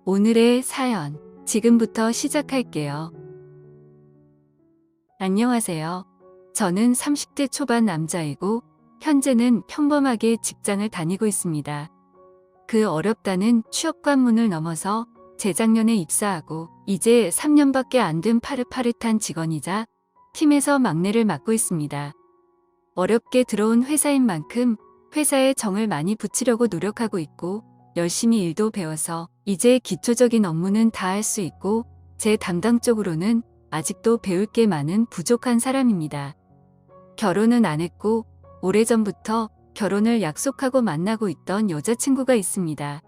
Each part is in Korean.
오늘의 사연, 지금부터 시작할게요. 안녕하세요. 저는 30대 초반 남자이고, 현재는 평범하게 직장을 다니고 있습니다. 그 어렵다는 취업 관문을 넘어서 재작년에 입사하고, 이제 3년밖에 안 된 파릇파릇한 직원이자 팀에서 막내를 맡고 있습니다. 어렵게 들어온 회사인 만큼 회사에 정을 많이 붙이려고 노력하고 있고, 열심히 일도 배워서 이제 기초적인 업무는 다 할 수 있고 제 담당 쪽으로는 아직도 배울 게 많은 부족한 사람입니다. 결혼은 안 했고 오래전부터 결혼을 약속하고 만나고 있던 여자친구가 있습니다.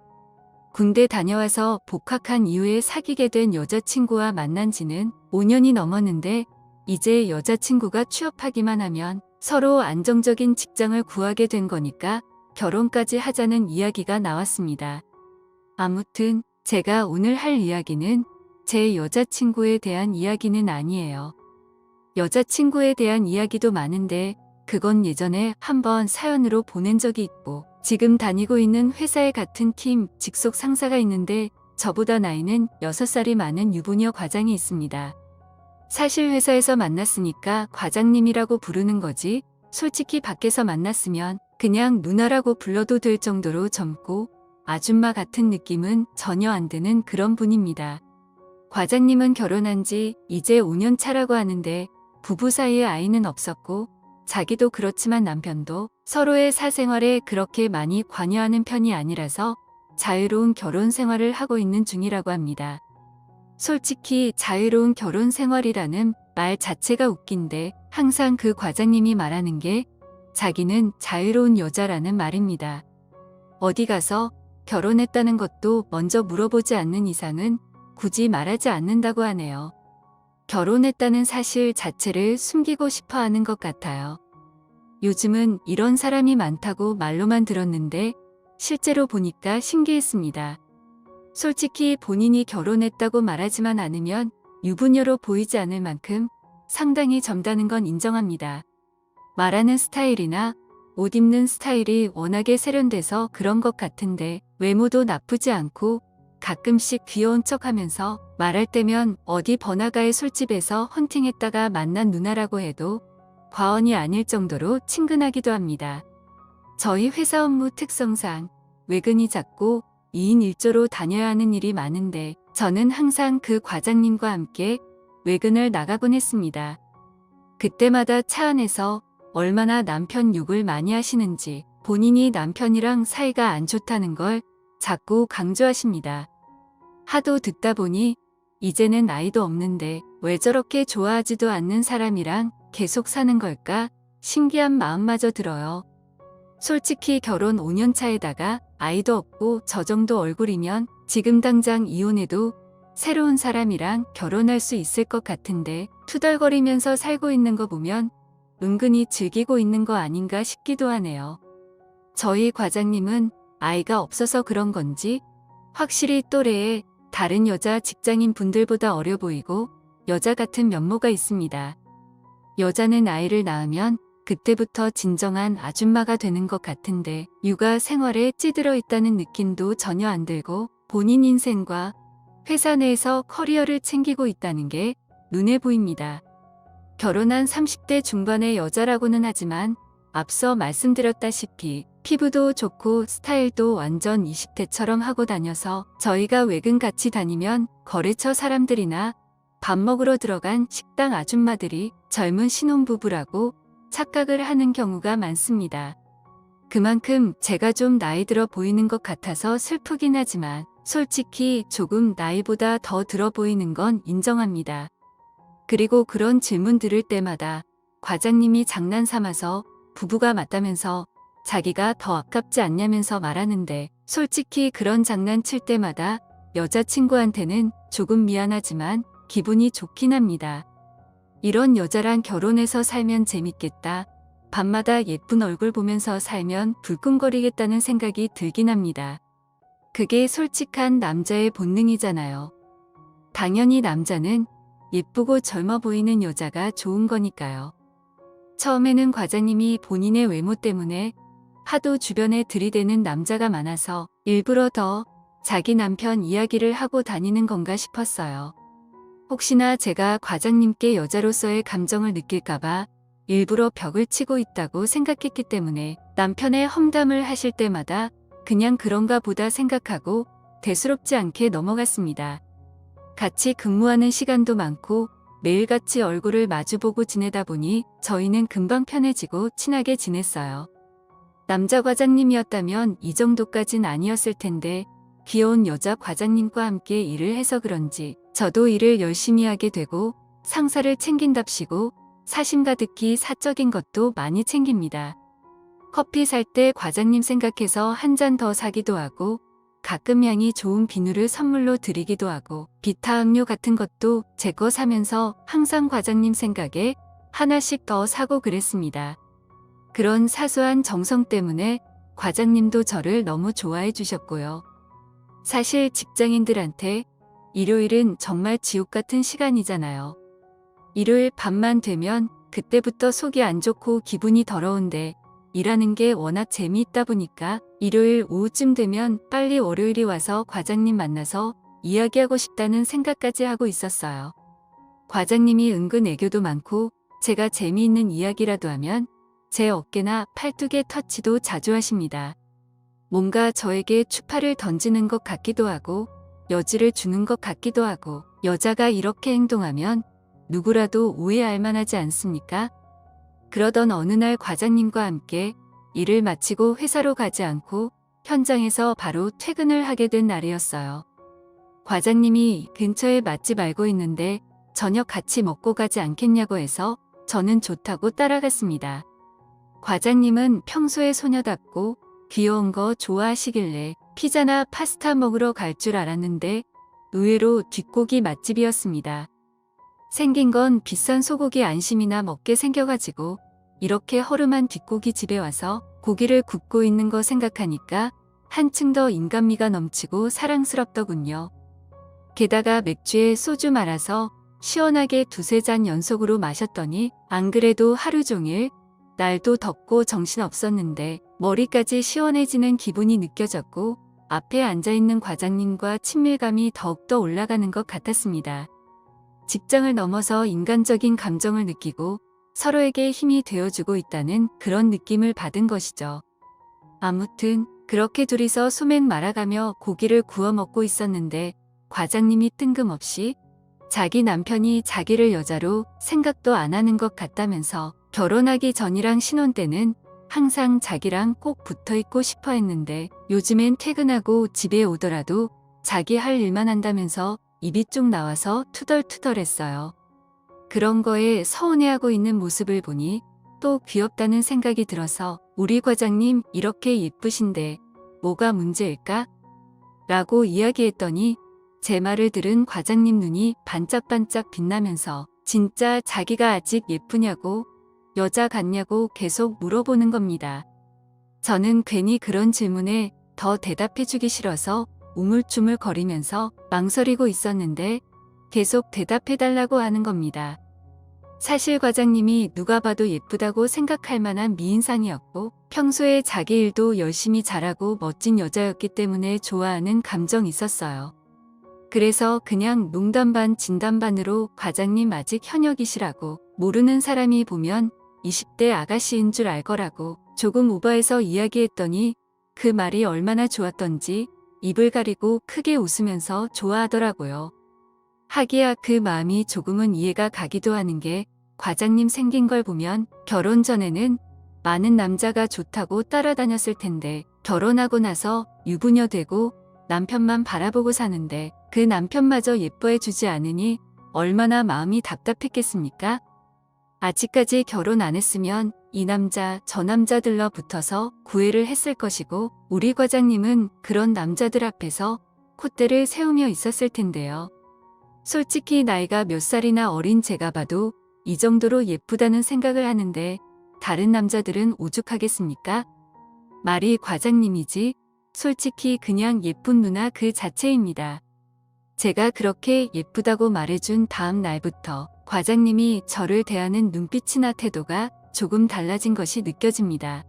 군대 다녀와서 복학한 이후에 사귀게 된 여자친구와 만난 지는 5년이 넘었는데 이제 여자친구가 취업하기만 하면 서로 안정적인 직장을 구하게 된 거니까 결혼까지 하자는 이야기가 나왔습니다. 아무튼 제가 오늘 할 이야기는 제 여자친구에 대한 이야기는 아니에요. 여자친구에 대한 이야기도 많은데 그건 예전에 한번 사연으로 보낸 적이 있고 지금 다니고 있는 회사에 같은 팀 직속 상사가 있는데 저보다 나이는 6살이 많은 유부녀 과장이 있습니다. 사실 회사에서 만났으니까 과장님이라고 부르는 거지 솔직히 밖에서 만났으면 그냥 누나라고 불러도 될 정도로 젊고 아줌마 같은 느낌은 전혀 안 드는 그런 분입니다. 과장님은 결혼한 지 이제 5년 차라고 하는데 부부 사이에 아이는 없었고 자기도 그렇지만 남편도 서로의 사생활에 그렇게 많이 관여하는 편이 아니라서 자유로운 결혼 생활을 하고 있는 중이라고 합니다. 솔직히 자유로운 결혼 생활이라는 말 자체가 웃긴데 항상 그 과장님이 말하는 게 자기는 자유로운 여자라는 말입니다. 어디 가서 결혼했다는 것도 먼저 물어보지 않는 이상은 굳이 말하지 않는다고 하네요. 결혼했다는 사실 자체를 숨기고 싶어 하는 것 같아요. 요즘은 이런 사람이 많다고 말로만 들었는데 실제로 보니까 신기했습니다. 솔직히 본인이 결혼했다고 말하지만 않으면 유부녀로 보이지 않을 만큼 상당히 젊다는 건 인정합니다. 말하는 스타일이나 옷 입는 스타일이 워낙에 세련돼서 그런 것 같은데 외모도 나쁘지 않고 가끔씩 귀여운 척하면서 말할 때면 어디 번화가의 술집에서 헌팅했다가 만난 누나라고 해도 과언이 아닐 정도로 친근하기도 합니다. 저희 회사 업무 특성상 외근이 잦고 2인 1조로 다녀야 하는 일이 많은데 저는 항상 그 과장님과 함께 외근을 나가곤 했습니다. 그때마다 차 안에서 얼마나 남편 욕을 많이 하시는지 본인이 남편이랑 사이가 안 좋다는 걸 자꾸 강조하십니다. 하도 듣다 보니 이제는 아이도 없는데 왜 저렇게 좋아하지도 않는 사람이랑 계속 사는 걸까 신기한 마음마저 들어요. 솔직히 결혼 5년 차에다가 아이도 없고 저 정도 얼굴이면 지금 당장 이혼해도 새로운 사람이랑 결혼할 수 있을 것 같은데 투덜거리면서 살고 있는 거 보면 은근히 즐기고 있는 거 아닌가 싶기도 하네요. 저희 과장님은 아이가 없어서 그런 건지 확실히 또래의 다른 여자 직장인 분들보다 어려 보이고 여자 같은 면모가 있습니다. 여자는 아이를 낳으면 그때부터 진정한 아줌마가 되는 것 같은데 육아 생활에 찌들어 있다는 느낌도 전혀 안 들고 본인 인생과 회사 내에서 커리어를 챙기고 있다는 게 눈에 보입니다. 결혼한 30대 중반의 여자라고는 하지만 앞서 말씀드렸다시피 피부도 좋고 스타일도 완전 20대처럼 하고 다녀서 저희가 외근 같이 다니면 거래처 사람들이나 밥 먹으러 들어간 식당 아줌마들이 젊은 신혼부부라고 착각을 하는 경우가 많습니다. 그만큼 제가 좀 나이 들어 보이는 것 같아서 슬프긴 하지만 솔직히 조금 나이보다 더 들어 보이는 건 인정합니다. 그리고 그런 질문 들을 때마다 과장님이 장난 삼아서 부부가 맞다면서 자기가 더 아깝지 않냐면서 말하는데 솔직히 그런 장난 칠 때마다 여자친구한테는 조금 미안하지만 기분이 좋긴 합니다. 이런 여자랑 결혼해서 살면 재밌겠다. 밤마다 예쁜 얼굴 보면서 살면 불끈거리겠다는 생각이 들긴 합니다. 그게 솔직한 남자의 본능이잖아요. 당연히 남자는 예쁘고 젊어 보이는 여자가 좋은 거니까요. 처음에는 과장님이 본인의 외모 때문에 하도 주변에 들이대는 남자가 많아서 일부러 더 자기 남편 이야기를 하고 다니는 건가 싶었어요. 혹시나 제가 과장님께 여자로서의 감정을 느낄까봐 일부러 벽을 치고 있다고 생각했기 때문에 남편의 험담을 하실 때마다 그냥 그런가 보다 생각하고 대수롭지 않게 넘어갔습니다. 같이 근무하는 시간도 많고 매일같이 얼굴을 마주보고 지내다 보니 저희는 금방 편해지고 친하게 지냈어요. 남자 과장님이었다면 이 정도까진 아니었을 텐데 귀여운 여자 과장님과 함께 일을 해서 그런지 저도 일을 열심히 하게 되고 상사를 챙긴답시고 사심 가득히 사적인 것도 많이 챙깁니다. 커피 살 때 과장님 생각해서 한 잔 더 사기도 하고 가끔 향이 좋은 비누를 선물로 드리기도 하고 비타 음료 같은 것도 제 거 사면서 항상 과장님 생각에 하나씩 더 사고 그랬습니다. 그런 사소한 정성 때문에 과장님도 저를 너무 좋아해 주셨고요. 사실 직장인들한테 일요일은 정말 지옥 같은 시간이잖아요. 일요일 밤만 되면 그때부터 속이 안 좋고 기분이 더러운데 일하는 게 워낙 재미있다 보니까 일요일 오후쯤 되면 빨리 월요일이 와서 과장님 만나서 이야기하고 싶다는 생각까지 하고 있었어요. 과장님이 은근 애교도 많고 제가 재미있는 이야기라도 하면 제 어깨나 팔뚝에 터치도 자주 하십니다. 뭔가 저에게 추파를 던지는 것 같기도 하고 여지를 주는 것 같기도 하고 여자가 이렇게 행동하면 누구라도 오해할 만하지 않습니까? 그러던 어느 날 과장님과 함께 일을 마치고 회사로 가지 않고 현장에서 바로 퇴근을 하게 된 날이었어요. 과장님이 근처에 맛집 알고 있는데 저녁 같이 먹고 가지 않겠냐고 해서 저는 좋다고 따라갔습니다. 과장님은 평소에 소녀답고 귀여운 거 좋아하시길래 피자나 파스타 먹으러 갈 줄 알았는데 의외로 뒷고기 맛집이었습니다. 생긴 건 비싼 소고기 안심이나 먹게 생겨가지고 이렇게 허름한 뒷고기 집에 와서 고기를 굽고 있는 거 생각하니까 한층 더 인간미가 넘치고 사랑스럽더군요. 게다가 맥주에 소주 말아서 시원하게 두세 잔 연속으로 마셨더니 안 그래도 하루 종일 날도 덥고 정신없었는데 머리까지 시원해지는 기분이 느껴졌고 앞에 앉아있는 과장님과 친밀감이 더욱더 올라가는 것 같았습니다. 직장을 넘어서 인간적인 감정을 느끼고 서로에게 힘이 되어주고 있다는 그런 느낌을 받은 것이죠. 아무튼 그렇게 둘이서 소맥 말아가며 고기를 구워 먹고 있었는데 과장님이 뜬금없이 자기 남편이 자기를 여자로 생각도 안 하는 것 같다면서 결혼하기 전이랑 신혼 때는 항상 자기랑 꼭 붙어있고 싶어 했는데 요즘엔 퇴근하고 집에 오더라도 자기 할 일만 한다면서 입이 쭉 나와서 투덜투덜했어요. 그런 거에 서운해하고 있는 모습을 보니 또 귀엽다는 생각이 들어서 우리 과장님 이렇게 예쁘신데 뭐가 문제일까? 라고 이야기했더니 제 말을 들은 과장님 눈이 반짝반짝 빛나면서 진짜 자기가 아직 예쁘냐고 여자 같냐고 계속 물어보는 겁니다. 저는 괜히 그런 질문에 더 대답해주기 싫어서 우물쭈물 거리면서 망설이고 있었는데 계속 대답해달라고 하는 겁니다. 사실 과장님이 누가 봐도 예쁘다고 생각할 만한 미인상이었고 평소에 자기 일도 열심히 잘하고 멋진 여자였기 때문에 좋아하는 감정이 있었어요. 그래서 그냥 농담 반 진담 반으로 과장님 아직 현역이시라고 모르는 사람이 보면 20대 아가씨인 줄 알 거라고 조금 오버해서 이야기했더니 그 말이 얼마나 좋았던지 입을 가리고 크게 웃으면서 좋아하더라고요. 하기야 그 마음이 조금은 이해가 가기도 하는 게 과장님 생긴 걸 보면 결혼 전에는 많은 남자가 좋다고 따라다녔을 텐데 결혼하고 나서 유부녀 되고 남편만 바라보고 사는데 그 남편마저 예뻐해 주지 않으니 얼마나 마음이 답답했겠습니까? 아직까지 결혼 안 했으면 이 남자 저 남자들러 붙어서 구애를 했을 것이고 우리 과장님은 그런 남자들 앞에서 콧대를 세우며 있었을 텐데요. 솔직히 나이가 몇 살이나 어린 제가 봐도 이 정도로 예쁘다는 생각을 하는데 다른 남자들은 오죽하겠습니까? 말이 과장님이지 솔직히 그냥 예쁜 누나 그 자체입니다. 제가 그렇게 예쁘다고 말해준 다음 날부터 과장님이 저를 대하는 눈빛이나 태도가 조금 달라진 것이 느껴집니다.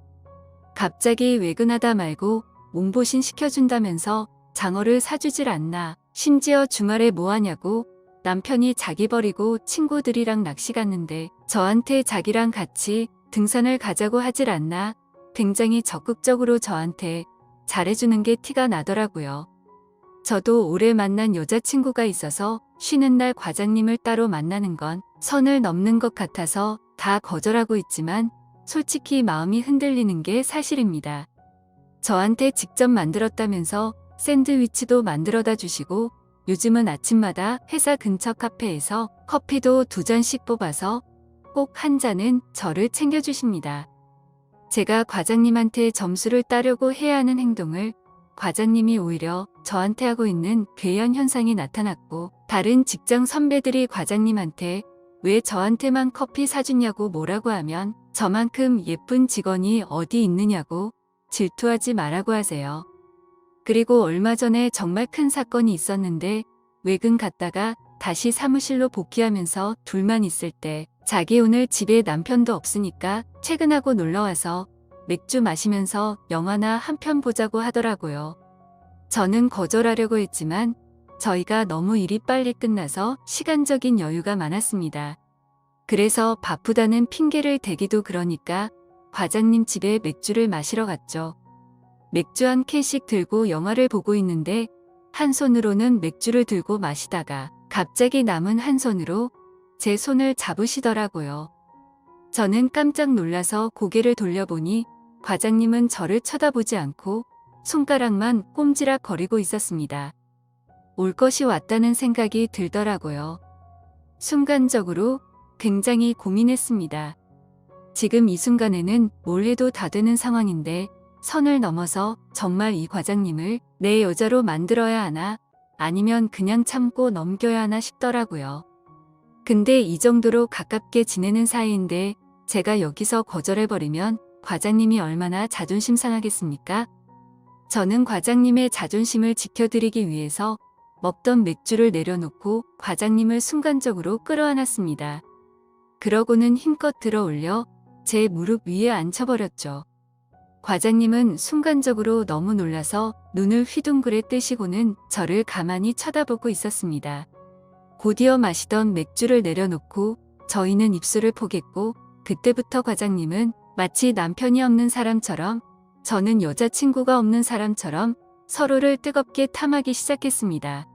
갑자기 외근하다 말고 몸보신 시켜준다면서 장어를 사주질 않나. 심지어 주말에 뭐 하냐고. 남편이 자기 버리고 친구들이랑 낚시 갔는데 저한테 자기랑 같이 등산을 가자고 하질 않나. 굉장히 적극적으로 저한테 잘해주는 게 티가 나더라고요. 저도 올해 만난 여자친구가 있어서 쉬는 날 과장님을 따로 만나는 건 선을 넘는 것 같아서 다 거절하고 있지만 솔직히 마음이 흔들리는 게 사실입니다. 저한테 직접 만들었다면서 샌드위치도 만들어다 주시고 요즘은 아침마다 회사 근처 카페에서 커피도 2잔씩 뽑아서 꼭 한 잔은 저를 챙겨주십니다. 제가 과장님한테 점수를 따려고 해야 하는 행동을 과장님이 오히려 저한테 하고 있는 괴연 현상이 나타났고, 다른 직장 선배들이 과장님한테 왜 저한테만 커피 사주냐고 뭐라고 하면 저만큼 예쁜 직원이 어디 있느냐고 질투하지 말라고 하세요. 그리고 얼마 전에 정말 큰 사건이 있었는데 외근 갔다가 다시 사무실로 복귀하면서 둘만 있을 때 자기 오늘 집에 남편도 없으니까 퇴근하고 놀러와서 맥주 마시면서 영화나 한 편 보자고 하더라고요. 저는 거절하려고 했지만 저희가 너무 일이 빨리 끝나서 시간적인 여유가 많았습니다. 그래서 바쁘다는 핑계를 대기도 그러니까 과장님 집에 맥주를 마시러 갔죠. 맥주 한 캔씩 들고 영화를 보고 있는데 한 손으로는 맥주를 들고 마시다가 갑자기 남은 한 손으로 제 손을 잡으시더라고요. 저는 깜짝 놀라서 고개를 돌려보니 과장님은 저를 쳐다보지 않고 손가락만 꼼지락 거리고 있었습니다. 올 것이 왔다는 생각이 들더라고요. 순간적으로 굉장히 고민했습니다. 지금 이 순간에는 뭘 해도 다 되는 상황인데 선을 넘어서 정말 이 과장님을 내 여자로 만들어야 하나 아니면 그냥 참고 넘겨야 하나 싶더라고요. 근데 이 정도로 가깝게 지내는 사이인데 제가 여기서 거절해버리면 과장님이 얼마나 자존심 상하겠습니까? 저는 과장님의 자존심을 지켜드리기 위해서 먹던 맥주를 내려놓고 과장님을 순간적으로 끌어안았습니다. 그러고는 힘껏 들어 올려 제 무릎 위에 앉혀버렸죠. 과장님은 순간적으로 너무 놀라서 눈을 휘둥그레 뜨시고는 저를 가만히 쳐다보고 있었습니다. 곧이어 마시던 맥주를 내려놓고 저희는 입술을 포겠고 그때부터 과장님은 마치 남편이 없는 사람처럼 저는 여자친구가 없는 사람처럼 서로를 뜨겁게 탐하기 시작했습니다.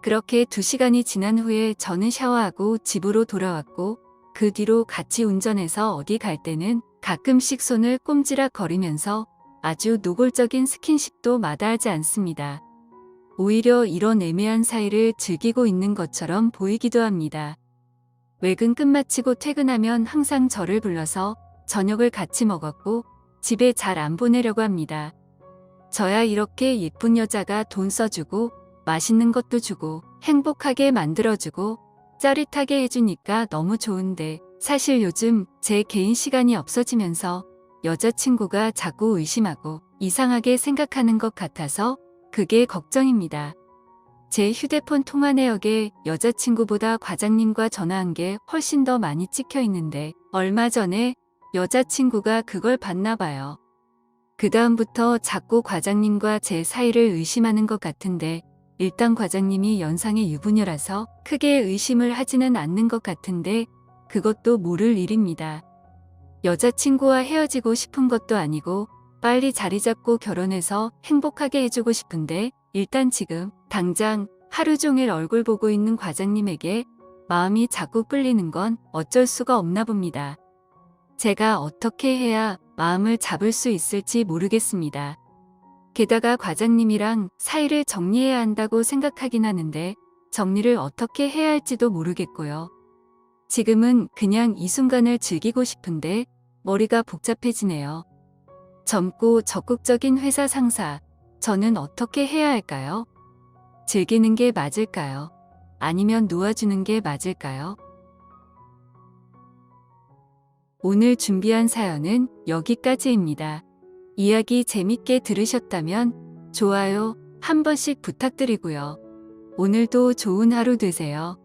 그렇게 2시간이 지난 후에 저는 샤워하고 집으로 돌아왔고 그 뒤로 같이 운전해서 어디 갈 때는 가끔씩 손을 꼼지락 거리면서 아주 노골적인 스킨십도 마다하지 않습니다. 오히려 이런 애매한 사이를 즐기고 있는 것처럼 보이기도 합니다. 외근 끝마치고 퇴근하면 항상 저를 불러서 저녁을 같이 먹었고 집에 잘 안 보내려고 합니다. 저야 이렇게 예쁜 여자가 돈 써주고 맛있는 것도 주고 행복하게 만들어주고 짜릿하게 해주니까 너무 좋은데 사실 요즘 제 개인 시간이 없어지면서 여자친구가 자꾸 의심하고 이상하게 생각하는 것 같아서 그게 걱정입니다. 제 휴대폰 통화 내역에 여자친구보다 과장님과 전화한 게 훨씬 더 많이 찍혀 있는데 얼마 전에 여자친구가 그걸 봤나 봐요. 그 다음부터 자꾸 과장님과 제 사이를 의심하는 것 같은데 일단 과장님이 연상의 유부녀라서 크게 의심을 하지는 않는 것 같은데 그것도 모를 일입니다. 여자친구와 헤어지고 싶은 것도 아니고 빨리 자리 잡고 결혼해서 행복하게 해주고 싶은데 일단 지금 당장 하루 종일 얼굴 보고 있는 과장님에게 마음이 자꾸 끌리는 건 어쩔 수가 없나 봅니다. 제가 어떻게 해야 마음을 잡을 수 있을지 모르겠습니다. 게다가 과장님이랑 사이를 정리해야 한다고 생각하긴 하는데 정리를 어떻게 해야 할지도 모르겠고요. 지금은 그냥 이 순간을 즐기고 싶은데 머리가 복잡해지네요. 젊고 적극적인 회사 상사, 저는 어떻게 해야 할까요? 즐기는 게 맞을까요? 아니면 놓아주는 게 맞을까요? 오늘 준비한 사연은 여기까지입니다. 이야기 재밌게 들으셨다면 좋아요 한 번씩 부탁드리고요. 오늘도 좋은 하루 되세요.